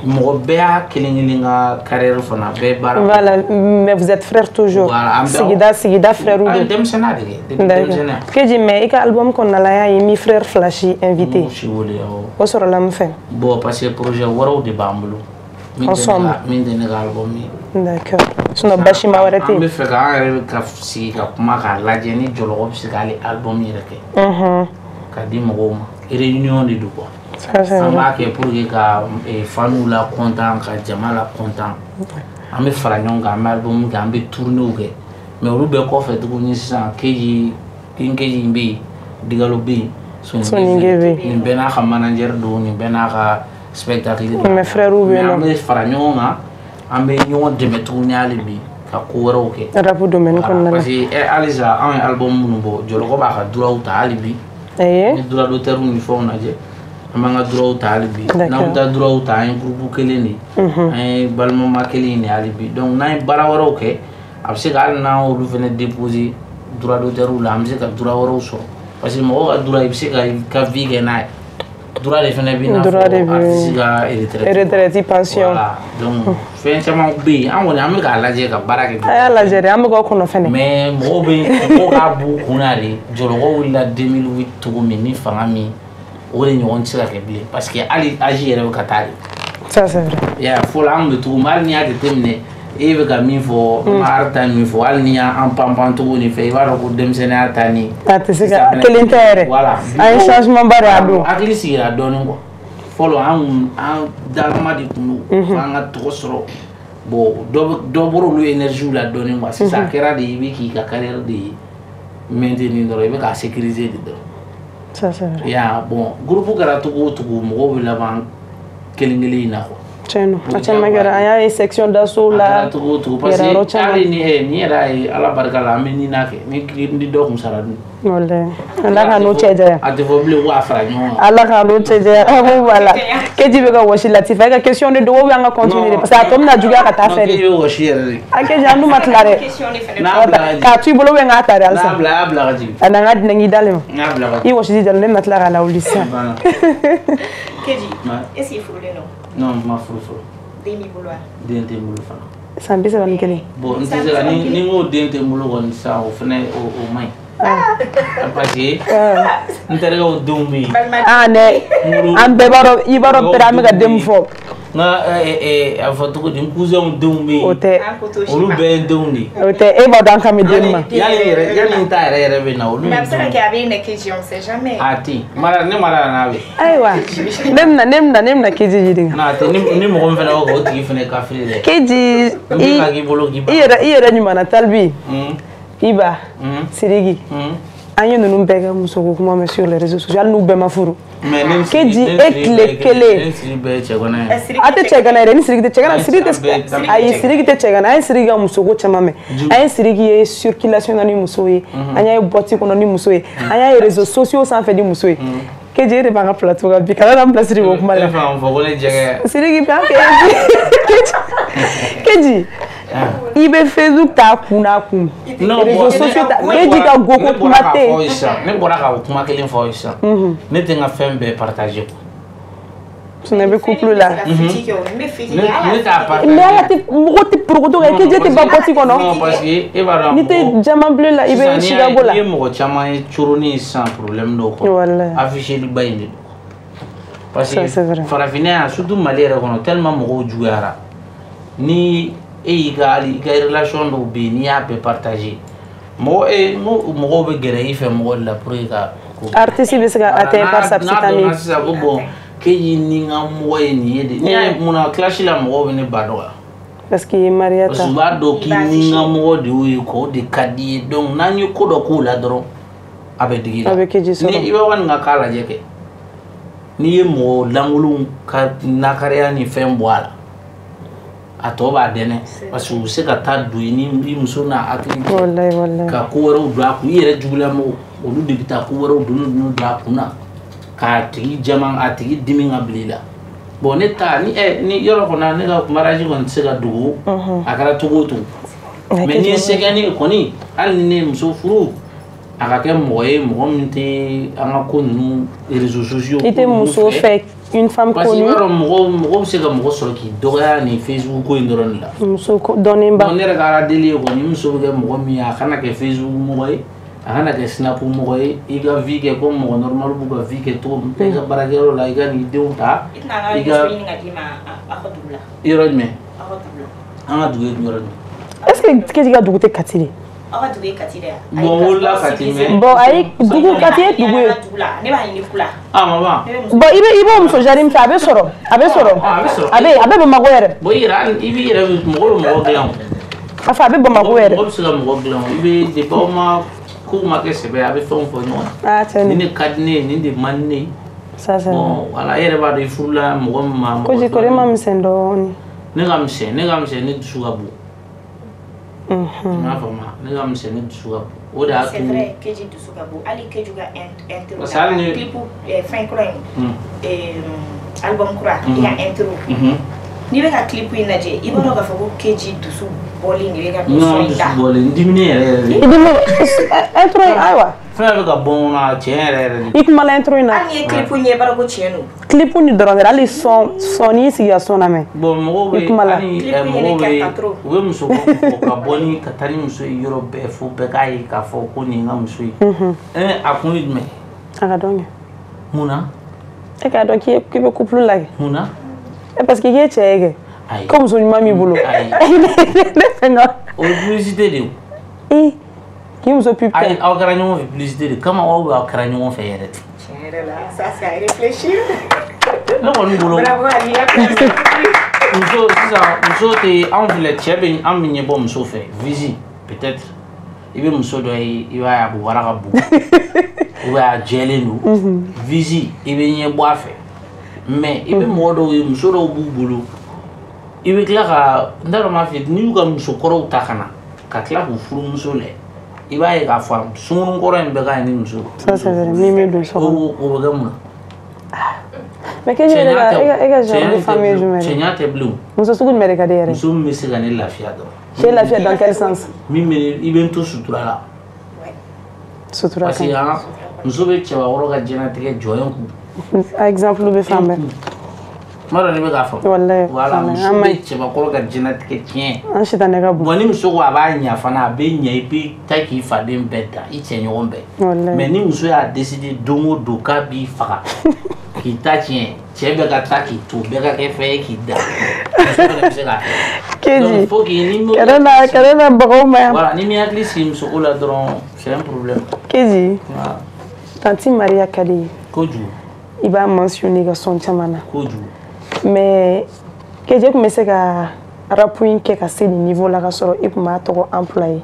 mɔgɔ bɛɛ y'a kelen kelen ka carrière fana bɛɛ baara voilà mais vous êtes frères toujours sigida frère ou deux denmisɛnniya de kɛ depuis denmisɛnniya Keji mais i ka album kɔnɔna la y'a ye mi frère fila si invité o sɔrɔla mun fɛ bon parce que projet wɛrɛw de b'an bolo min tɛ ne ka album ye d'accord sinon basi ma wɛrɛ tɛ yen an bɛ fɛ k'an yɛrɛ ka sigi ka kuma k'a lajɛ ni jɔlɔkɔ bɛ se k'ale album yɛrɛ kɛ ka di mɔgɔw ma réunion de don quoi an b'a kɛ pour que ka faniw la content ka jama la content an bɛ fara ɲɔgɔn kan an bɛ album kɛ an bɛ tournéw kɛ mais olu bɛɛ kɔfɛ tuguni sisan Keji bɛ yen Digalo bɛ yen Soningé bɛ yen nin bɛɛ n'a ka manager don nin bɛɛ n'a ka spectacle mais frères bɛ yen an bɛ fara ɲɔgɔn kan an bɛ ɲɔgɔn dɛmɛ tuguni hali bi ka ko wɛrɛw kɛ rap domaine kɔnɔna la parce que halisa anw ye album minnu bɔ jɔlɔkɔ b'a ka droit ta hali bi ni droit d'auteur ni fɛnw lajɛ an b'an ka droit ta hali bi n'an bɛ taa droit ta an ye groupe kelen de an ye balimama kelen de hali bi donc n'an ye baara wɛrɛw kɛ a bɛ se ka hali n'an olu fana déposer droit d'auteur la an bɛ se ka droit wɛrɛw sɔrɔ parce que mɔgɔ ka droit i bɛ se ka vie kɛ n'a ye droit de fana bɛ n'a fɔ artiste ka retraite pension voilà donc fɛn caman bɛ yen an kɔni an bɛ k'a lajɛ ka baara kɛ a y'a lajɛ dɛ an bɛ k'aw kɔnɔ fɛnɛ mais mɔgɔw k'a b'u kunna de jɔlɔkɔ wulila 2008 cogo min ni fanga min o de ɲɔgɔn tɛ se ka kɛ bilen parce que hali âge yɛrɛ bɛ ka taa de ça c'est vrai ya fɔlɔ an bɛ cogo min hali n'i y'a jateminɛ e bɛ ka min fɔ ma art ta min fɔ hali n'i y'an panpan cogo nin fɛ i b'a dɔn ko denmisɛnniya ta ni a tɛ se ka kelen tɛ yɛrɛ voilà an ye changement ba de y'a don hakili sigira dɔɔnin quoi fɔlɔ an dalama de tun don f'an ka tɔgɔ sɔrɔ bon dɔ bɔra olu énergie la dɔɔnin quoi sisan a kɛra de i bɛ k'i ka carrière de maintenir dɔrɔn i bɛ k'a sécuriser de dɔrɔn ça c'est vrai ya bon groupe kɛra cogo o cogo mɔgɔw bɛ laban kelen kelen in na quoi tiɲɛ a caman kɛra an y'a ye section d'assaut la a kɛra cogo o cogo parce que hali ni yɛrɛ ye ala barika la an bɛ nin na kɛ ni dɔ kun sara dun walayi ala ka n'o cɛ janya a tɛ fɔ bilen ko a fara ɲɔgɔn kan ala ka n'o cɛ janya voilà Keji bɛ ka wɔsi Latifa e ka question de don ou bien an ka continuer de parce que a tɔ bɛna juguya ka taa fɛ de i bɛ wɔsi yɛrɛ de a Keji an dun ma tila dɛ k'a to i bolo ou bien k'a ta de halisa n'a bila a y'a bila ka jigin a n'an ka dinɛngi dalen ma n y'a bila ka i wɔsi jalo ne bɛna tila k'a lawuli sisan Keji est-ce que furulen don non n ma furu fɔlɔ den b'i bolo wa den tɛ n bolo fana san 31 bon n tɛ se ka ni n ko den tɛ n bolo kɔni sisan o fana o man ɲi parce que n terikɛw denw bɛ yen ne an bɛɛ b'a dɔn i b'a dɔn pɛrɛ an bɛ ka den min fɔ n ka a fɔ cogo di n cousin denw bɛ yen o tɛ olu bɛɛ ye denw de ye o tɛ e b'a dɔn an kan bɛ den ma yanni ta yɛrɛ bɛ na olu mais a bɛ se ka kɛ a bɛ ne Keji on sait jamais a tɛ ne mara n'a bɛ ayiwa ne bɛna Keji ɲininka n'a tɛ ni mɔgɔ min fana ko k'o tigi fana kafiri dɛ Keji n bɛ ka k'i bolo k'i ban i yɛrɛ ɲumana Talibi Iba Sirigi an ye ninnu bɛɛ kɛ musoko kuma mɛn sur les réseaux sociaux hali n'u bɛɛ ma furu Keji e tile kelen a tɛ cɛ gana yɛrɛ ni Sirigi tɛ cɛ gana ayi Sirigi tɛ cɛ gana an ye Sirigi ka musoko caman mɛn an ye Sirigi ye circulation na ni muso ye an y'a ye boîte kɔnɔ ni muso ye an y'a ye réseaux sociaux sanfɛ ni muso ye Keji e de b'an ka plateau kan bi kana n'an bila Sirigi o kuma la Sirigi bi an Keji i bɛ Facebook ta kun n'a kun réseaux sociaux ta Keji ka go ko kuma tɛ ne bɔra ka o kuma kelen fɔ sisan ne tɛ n ka fɛn bɛɛ partager quoi ne bɛ couple la ne t'a partager mais ala tɛ mɔgɔ tɛ porokoto kɛ Keji tɛ ban boîte kɔnɔ non parce que e b'a dɔn n'i tɛ diamant bleu la i bɛ Chicago la i ye mɔgɔ caman ye coronin sans problème dɔw kɔnɔ afficher ba in de don parce que farafinna yan surtout Mali yɛrɛ kɔnɔ tellement mɔgɔw juguyara ni e y'i ka relation dɔw bɛ yen n'i y'a bɛɛ partager mɔgɔw bɛ gɛrɛ i fɛ mɔgɔ de la pour que ka artiste bɛ se ka atteindre par sa petite amie n'a dɔnna sisan ko bon Keji ni n ka mɔgɔ ye nin ye de n'i y'a ye munna classe la mɔgɔw bɛ ne ba dɔgɔya parce que Mariata parce que u b'a dɔn k'i ni n ka mɔgɔ de y'o ye k'o de ka di ye donc n'an ye ko dɔ k'o la dɔrɔn a bɛ digi la a bɛ keji sɔrɔ ni i bɛ wani ka k'a lajɛ kɛ n'i ye mɔgɔ lankolonw ka nakariya ni fɛn bɔ a la a tɔ b'a dɛnɛ parce que u bɛ se ka taa don i ni muso n'a hakili cɛ ka ko wɛrɛw don a kun i yɛrɛ jugulamɔgɔw olu de bɛ taa ko wɛrɛw don a kun na k'a tigi jama a tigi dimi ka bila i la bon ne ta ni yɔrɔ kɔnɔ ne ka mariage kɔni tɛ se ka dogo a kɛra cogo o cogo mais ni ye sɛgɛnni kɔni hali ni ne ye muso furu a ka kɛ mɔgɔ ye mɔgɔ min tɛ an ka ko ninnu réseaux sociaux i tɛ muso fɛ une femme parce que connue i b'a dɔn mɔgɔ bɛ se ka mɔgɔ sɔrɔ k'i dɔgɔya nin Facebook ko in dɔrɔn de la muso dɔnnenba ne yɛrɛ ka ala deli ye kɔni muso bɛ kɛ mɔgɔ min ye a kana kɛ Facebook mɔgɔ ye a kana kɛ Snap mɔgɔ ye i ka vie kɛ comme mɔgɔ normal b'u ka vie kɛ cogo min i ka baarakɛyɔrɔ la i ka n'i denw ta i ka yɔrɔ jumɛn an ka dugu ye yɔrɔ jumɛn est-ce que Keji ka dugu tɛ Kati de aw ka dugu ye Kati de bon wolola Kati mais bon ayi dugu Kati ye dugu ye ne b'a ɲini Kula maman bon i b'o muso jari fɛ a bɛ sɔrɔ a bɛ Bamakɔ yɛrɛ bon i b'i yɛrɛ mɔgɔ bɛ mɔgɔ dilan a fɔ a bɛ Bamakɔ yɛrɛ mɔgɔ bɛ se ka mɔgɔ dilan i bɛ depuis aw ma ko ma kɛ sɛbɛ a bɛ fɛnw fɔ ɲɔgɔn nin de ka di ne ye nin de man di ne ye bon voilà e yɛrɛ b'a dɔn i furula mɔgɔ min ma Koji kɔrɔ ma misɛn dɔɔni ne ka misɛn ne dusu ka bon n y'a faamuya ne ka misɛn ne dusu ka bon o de y'a to c'est vrai Keji dusu ka bon hali Keji ka intro parce que hali ni clip fɛn kura in album kura i ka intro n'i bɛ ka clip in lajɛ i b'a dɔn k'a fɔ ko Keji dusu bɔlen de bɛ ka don so in da dusu bɔlen n diminen yɛrɛ intro in ayiwa fɛn bɛ ka bɔ n kɔnɔ tiɲɛ yɛrɛ de i kumala intro in na hali n'i ye clip in ye i b'a dɔn ko tiɲɛ don clip ni dɔrɔn tɛ hali sɔn n'i sigi ka sɔn lamɛn bon mɔgɔw bɛ u bɛ muso fɔ ka bɔ ni ka taa ni muso ye yɔrɔ bɛɛ fo bɛɛ k'a ye k'a fɔ ko nin ye n ka muso ye a kun ye jumɛn a ka dɔn kɛ munna e k'a dɔn k'i bɛ couple la kɛ munna parce que k'e cɛ ye kɛ ko muso ɲuman b'i bolo ayi ne fɛ nka o ye publicité de ye k'i muso pipe ayi aw kɛra ɲɔgɔn fɛ publicité de kama aw kɛra ɲɔgɔn fɛ yɛrɛ de tiɲɛ yɛrɛ la ça c'est à réfléchir ne kɔni bolo bravo Aliya muso tɛ anw filɛ cɛ bɛ an bɛ ɲɛbɔ muso fɛ visi peut-être i bɛ muso dɔ ye i b'a ye a bɛ wara ka bugu ou bien a jɛlen don visi i bɛ ɲɛbɔ a fɛ mais i bɛ mɔgɔ dɔw ye muso dɔw b'u bolo i bɛ tila ka n t'a dɔn m'a f'i ye n'i y'u ka musokɔrɔw ta ka na ka tila k'u furumuso lajɛ i b'a ye k'a fɔ sunkurunkɔrɔ in bɛɛ ka ɲi ni muso ça c'est vrai min bɛ don so kɔnɔ o bɛ kɛ mun na mais Keji yɛrɛ e ka genre de femme ye jumɛn ye cɛɲa tɛ bilen muso sugu jumɛn de ka di yɛrɛ muso min bɛ se ka ne lafiya dɔrɔn cɛ lafiya dans quel sens min bɛ i bɛ n to sutura la sutura parce que muso bɛ cɛbakɔrɔ ka diɲɛlatigɛ jɔlen kun exemple bɛ fan bɛɛ ma dɔn ne bɛ k'a fɔ wallahi voilà muso bɛ cɛbakɔrɔ ka diɲɛlatigɛ tiɲɛ an si ta ne ka bon bon ni muso ko a b'a ɲa fana a bɛ ɲɛ i bɛ taa k'i faden bɛɛ da i cɛɲɔgɔn bɛɛ mais ni muso y'a décidé don o don k'a b'i faga k'i ta tiɲɛ cɛ bɛ ka taa k'i to bɛɛ ka kɛ fɛn ye k'i da muso fana bɛ se k'a kɛ Keji donc faut que kana na bagaw ma yan voilà ni mi hakili sigi musoko la dɔrɔn c'est un problème Keji tanti Maria ka di ye kojugu i b'a mentionné ka sɔn caman na kojugu mais Keji tun bɛ se ka rap in kɛ ka se nin niveau la ka sɔrɔ i tun b'a tɔgɔ employé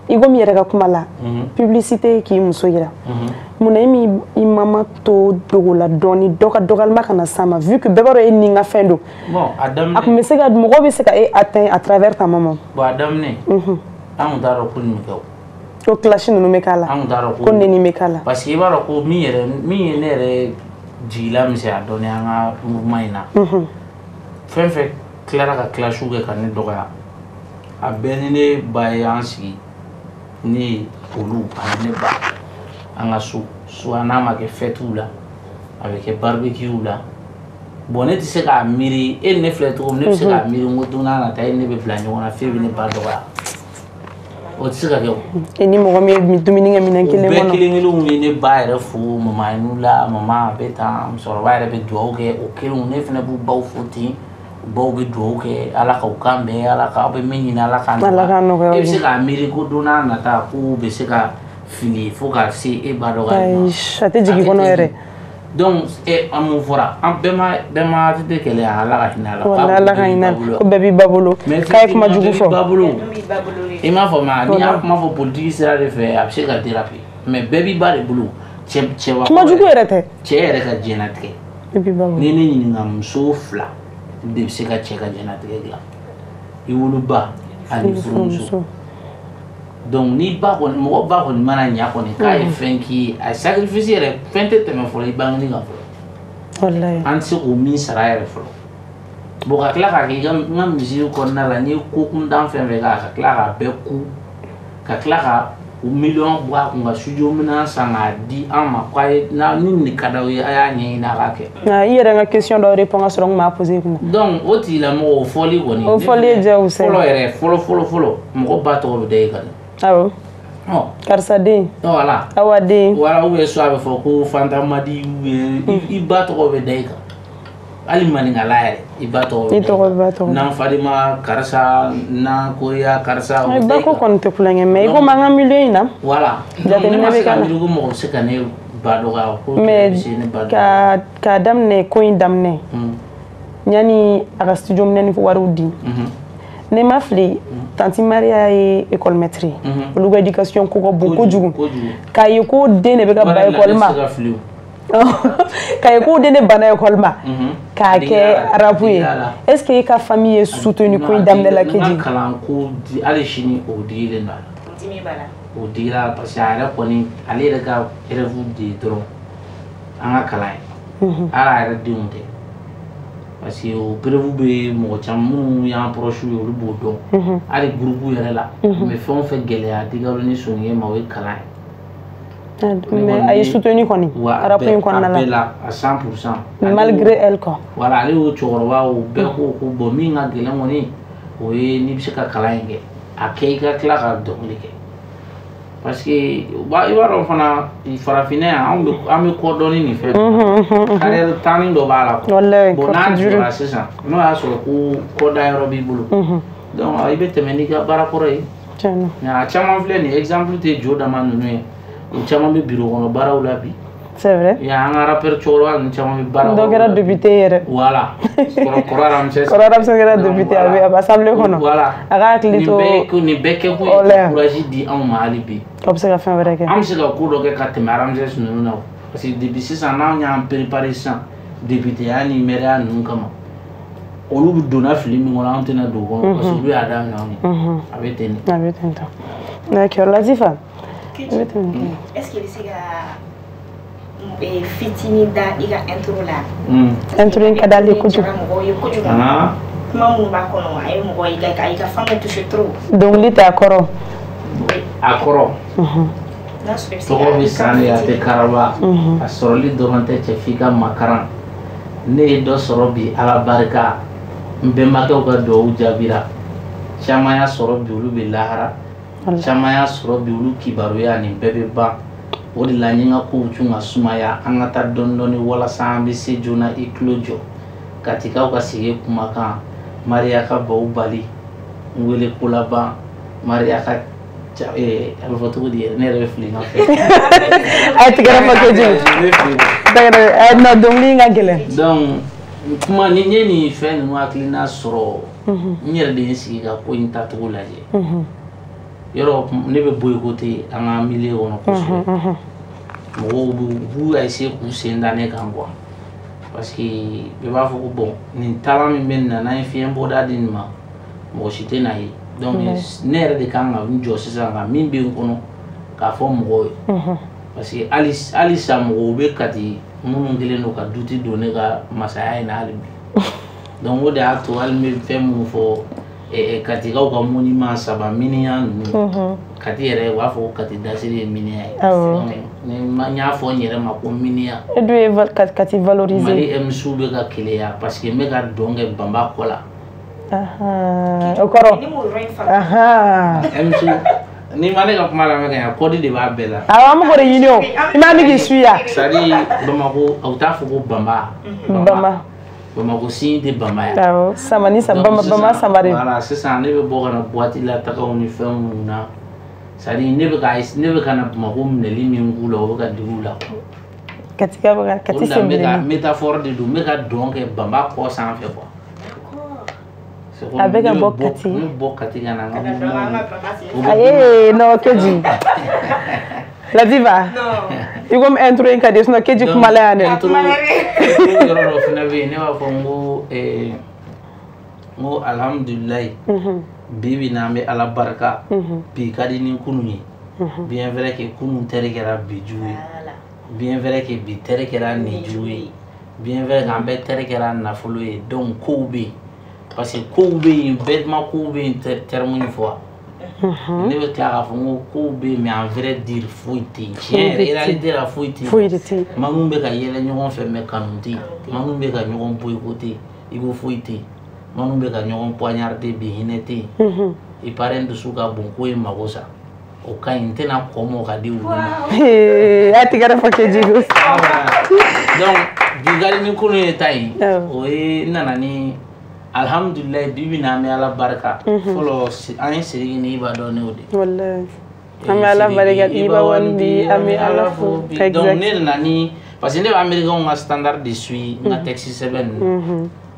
i komi yɛrɛ ka kuma la publicité k'i muso yira mun na i mama to dogo la dɔɔni dɔ ka dɔgɔlima kana s'a ma vu que bɛɛ b'a dɔn e ni n ka fɛn don a tun bɛ se ka mɔgɔ bɛ se ka e atteindre à travers ta maman bon a daminɛ an tun t'a dɔn ko nin bɛ kɛ o ko clash ninnu bɛ k'a la an tun t'a dɔn ko neni bɛ k'a la parce que i b'a dɔn ko min ye ne yɛrɛ jigila misɛnya dɔɔni an ka mouvement in na fɛn fɛn tilara ka clash kɛ ka ne dɔgɔya a bɛɛ ni ne ba ye an sigi ne olu ani ne ba an ka so soit n'a ma kɛ fêtew la a bɛ kɛ barbecue la bon ne tɛ se k'a miiri e ni ne filɛ cogo min ne bɛ se k'a miiri n ko don n'a nata e ni ne bɛ bila ɲɔgɔn na f'e bɛ ne ba dɔgɔya o tɛ se ka kɛ o. e ni mɔgɔ min ye dumuni kɛ minɛn kelen kɔnɔ o bɛɛ kelen kelenw ye ne ba yɛrɛ fo mama ye n'u la mama a bɛ tan musokɔrɔba yɛrɛ bɛ dugawu kɛ o kelenw ne fana b'u baw fo ten baw bɛ dugawu kɛ ala k'aw kan bɛn ala k'aw bɛ min ɲini ala k'a nɔgɔya e bɛ se k'a miiri ko don n'a nata ko bɛ se ka fili fo ka se e ba dɔgɔya ma a tɛ jigin kɔnɔ yɛrɛ donc an mun fɔra an bɛɛ ma tɛ kɛlɛ ala ka hinɛ ala wala ala ka hinɛ ko bɛɛ b'i ba bolo k'a ye kuma jugu fɔ i m'a fɔ ma n'i y'a kuma fɔ politique sira de fɛ a bɛ se ka déraper mais bɛɛ b'i ba de bolo cɛ kuma jugu yɛrɛ tɛ cɛ yɛrɛ ka diɲɛlatigɛ ni ne ɲininka muso 2 de bɛ se ka cɛ ka diɲɛlatigɛ dilan i woloba ani furumuso donc ni ba kɔni mɔgɔ ba kɔni mana ɲa kɔni k'a ye fɛn k'i ye a sacrifice yɛrɛ fɛn tɛ tɛmɛ fɔlɔ i bangeni kan fɔlɔ wallahi an tɛ se k'o min sara yɛrɛ fɔlɔ bon ka tila k'a kɛ i ka misiri kɔnɔna la n'i ye ko kuntan fɛn fɛn k'a ka tila k'a bɛɛ ku ka tila ka o miliyɔn bɔ a kun ka studio minɛn san k'a di an ma k'a ye ni nin ka d'aw ye a y'a ɲɛɲini a k'a kɛ i yɛrɛ ka question dɔ répond ka sɔrɔ n m'a posé kunna donc o tigilamɔgɔ o fɔli kɔni o fɔli ye diyagosa fɔlɔ yɛrɛ fɔlɔ mɔgɔ ba tɔgɔ bɛ da i kan awɔ karisa den voilà awa den voilà ou bien soit a bɛ fɔ ko fantamadi ou bien i ba tɔgɔ bɛ da i kan hali maninkala yɛrɛ i ba tɔgɔ bɛ da n'an fadima karisa n'an koriya karisa o ba ko kɔni tɛ kulonkɛ mais i ko an ka milieu in na voilà ne ma se ka miiri ko mɔgɔ bɛ se ka ne ba dɔgɔya ko bɛ se ne ba dɔgɔya k'a daminɛ ko in daminɛ yanni a ka studio minɛni wariw di ne ma fili tanti Maria ye école maître olu ka éducation ko ka bon kojugu k'a ye ko den de bɛ ka ba école ma k'a ye ko den de bana école ma k'a kɛ arabu ye est-ce que i ka famille ye soutenu ko in daminɛ la Keji kalan ko hali sini o digilen b'a la o digira parce que a yɛrɛ kɔni ale yɛrɛ ka élève de dɔrɔn an ka kalan ye ala yɛrɛ denw tɛ parce que o prévu bɛ mɔgɔ caman minnu y'an proche ye olu b'o dɔn hali groupe yɛrɛ la mais fɛn o fɛn gɛlɛya Digalo ni Soniye ma o ye kalan ye mais a ye soutenu kɔni arabu in kɔnɔna la a bɛɛ la à 100% malgré elle quoi voilà ale y'o cɛkɔrɔba o bɛɛ ko ko bon min ka gɛlɛn kɔni o ye n'i bɛ se ka kalan in kɛ a kɛ i ka tila ka dɔnkili kɛ parce que i b'a dɔn fana farafinna yan an bɛ kɔdɔnni nin fɛn carrière tanni dɔ b'a la quoi bon n'a jɔra sisan n'o y'a sɔrɔ ko kɔdayɔrɔ b'i bolo donc i bɛ tɛmɛ n'i ka baara kɔrɔ ye nka a caman filɛ nin exemple tɛ jo dama ninnu ye o caman bɛ bureau kɔnɔ baaraw la bi c'est vrai an ka rappeur cɛkɔrɔba ninnu caman bɛ baara dɔ kɛra député yɛrɛ voilà kɔrɔ Ramsès kɛra député a bɛ assemblée kɔnɔ voilà a ka hakili to nin bɛɛ kɛ kun ye ka courage di anw ma hali bi a bɛ se ka fɛn wɛrɛ kɛ an bɛ se ka ko dɔ kɛ ka tɛmɛ Ramsès ninnu na parce que depuis sisan n'anw y'an préparé sisan députéya ni maire ninnu kama olu donna fili min kɔnɔ anw tɛna don o kɔnɔ parce que olu y'a daminɛ anw ye a bɛ ten de a bɛ ten tɔ d'accord Latifa est-ce que bɛ se ka fitinin da i ka intro la intro in ka d'ale kojugu mɔgɔw ye kojugu kuma minnu b'a kɔnɔ a ye mɔgɔ i ka fɛn bɛ touché trop dɔnkili tɛ a kɔrɔ a kɔrɔ tɔgɔ bɛ Sani a tɛ karaba a sɔrɔli dɔrɔn tɛ cɛ f'i ka makaran ne ye dɔ sɔrɔ bi Ala barika n bɛnbakɛw ka dugawu jaabira caman y'a sɔrɔ bi olu bɛ lahara caman y'a sɔrɔ bi olu kibaruya nin bɛɛ bɛ ban o de la n ye n ka kow cun ka sumaya an ka taa dɔɔni dɔɔni walasa an bɛ se joona i tulo jɔ Katikaw ka sigi kumakan Maria ka baw bali n wele ko laban Maria ka a bɛ fɔ cogo di yɛrɛ ne yɛrɛ bɛ fili n ka fɛ a tigɛra fɔ Keji non dɔnkili in ka gɛlɛn donc kuma ni n ye nin fɛn ninnu hakilina sɔrɔ n yɛrɛ de ye n sigi ka ko in tacogo lajɛ yɔrɔ ne bɛ boycotté an ka milieu kɔnɔ kosɛbɛ mɔgɔw b'u essayer k'u sen da ne kan quoi parce que bɛɛ b'a fɔ ko bon nin talent min bɛ nin na n'an ye fiɲɛ bɔda di nin ma mɔgɔ si tɛ n'a ye donc ne yɛrɛ de kan ka n jɔ sisan ka min bɛ n kɔnɔ k'a fɔ mɔgɔw ye parce que hali sisan mɔgɔw bɛ Kati minnu kɛlen don ka duti don ne ka masaya in na hali bi donc o de y'a to hali n bɛ fɛn minnu fɔ Katikaw ka monument 3 miniya ninnu Kati yɛrɛ u b'a fɔ ko Kati dasiri ye miniya ye n y'a fɔ n yɛrɛ ma ko miniya e dun ye Kati valoriser Mali MC bɛ ka keleya parce que n bɛ ka dɔn kɛ Bamba kɔ la o kɔrɔ MC ni ma ne ka kuma lamɛn ka ɲɛ kɔdi de b'a bɛɛ la awɔ an b'o de ɲini o i m'a min k'i suya c'est à dire Bamako u t'a fɔ ko Bamba Bamako si tɛ Bamba ya awɔ sama ni Bamba sama de voilà sisan ne bɛ bɔ ka na boîte la tagaw ni fɛn minnu na c'est à dire ne bɛ ka na Bamako minɛli min k'u la o bɛ ka digi u la Katika bɛ ka Kati sen bilenni métaphore de don n bɛ ka dɔn kɛ Bamba kɔ sanfɛ quoi a bɛ ka bɔ Kati n bɛ bɔ Kati ka na aye non Keji La diva. Non. Il comme intro in cadence no keji kuma la ne. Intro yoro fina be ne wa fongo ngo alhamdulillah. Bibi na me ala baraka. Bi kadi ni kununi. Bien vrai que kunu tere kera bijuwe. Bien vrai que bi tere kera ni juwe. Bien vrai qu'en be tere kera na folo e donc ko be. Parce que ko be bêtement ko be terme une fois. Ne be klara fongo ko be mais en vrai dire foiti. Chien réalité la foiti. Foiti. Manu be ka yele ñogon fe me kanunti. Manu be ka ñogon boycotté. Igo foiti. Manu be ka ñogon poignardé bi hinete. I parent de suka bonko e magosa. O ka intena komo ka di wuluna. Ati gara fakeji go. Donc digali ni kunu e tai. O e nana ni alhamdulillah bibi na me ala baraka. Folo an sirigi ni ba do ne odi. Wallahi. Ami ala baraka iba wandi ami ala fu. Donc ne nani parce que ne America on a standard de suit na taxi 7.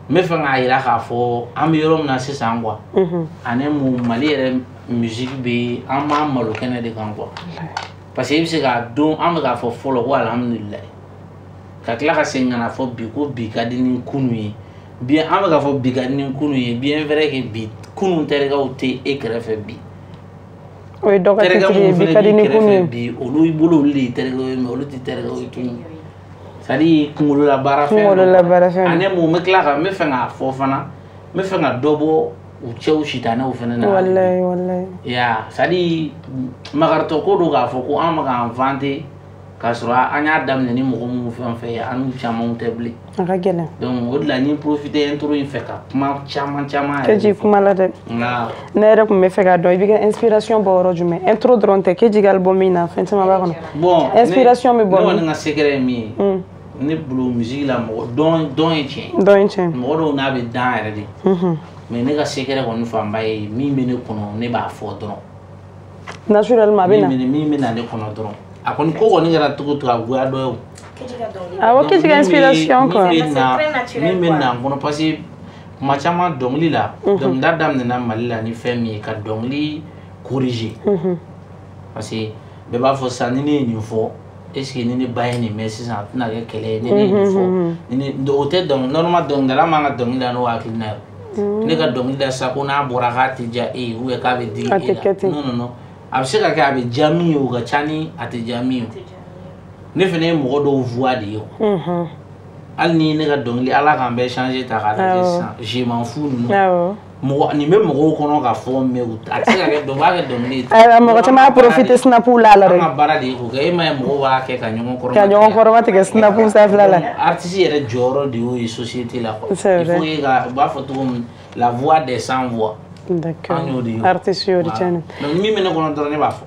Me fa nga ira ka fo am yorom na sisan quoi. Ane mu mali yere musique be am ma malo kene de kan quoi. Parce que ibse ga don am ga fo folo ko alhamdulillah. Ka kla ka senga na fo bi ko bi ka dinin kunu yi. Bien am ga fo bi ka dinin kunu yi bien vrai que bi kunu tere ga uté e krefe bi. Oui donc ati bi ka dinin kunu bi olu ibolo li tere ga me olu ti tere ga utu. Sadi kungolo la bara fe ane mo me kla ka me fenga fo fana me fenga dobo u chew shitana u fena na wallahi ya sadi magarto ko do ga fo ko am ga vante ka sura anya dam ne ni mo mu fe ya anu chama tebli aka gele donc odla ni profiter intro in feka kuma chama keji kuma la de na ne re ko me feka do bi inspiration bo ro jume intro dronte keji album ina fentama ba kono bon inspiration me bon no nga secret mi ne bulu musique la mo don etien mo do na be dan ere di mais ne ga secret ko nu famba e mi me ne kono ne ba fo dron naturellement bena mi me na ne kono dron akon ko ni gara to to agu ado ah ok c'est inspiration quoi mi me na kono parce ma chama dongli la donc dadam ne na malila ni femi ka dongli corriger parce que be ba fo sanini ni fo est-ce que ni baye ni merci ça na ke kele ni fo ni do hotel donc normal donc dala manga donc la no akil na ne ka donc da sa ko na borakati ja e ou ka be di non abse ka ka be jami o ga chani ate jami ne fene mo do voix de yo al ni ne ka donc li ala kan be changer ta ka je m'en fous non mo ni même mo ko no ka fo me o ate ka do ba ke donc ni mo ko ma profiter snap la la re ma bara de ko ke ma mo wa ke ka nyongo ko ma te ke snap sa la la artiste yere joro de o société la il faut ga ba photo la voix des sans voix d'accord artiste yo de channel donc mi me ne ko no do ne ba fo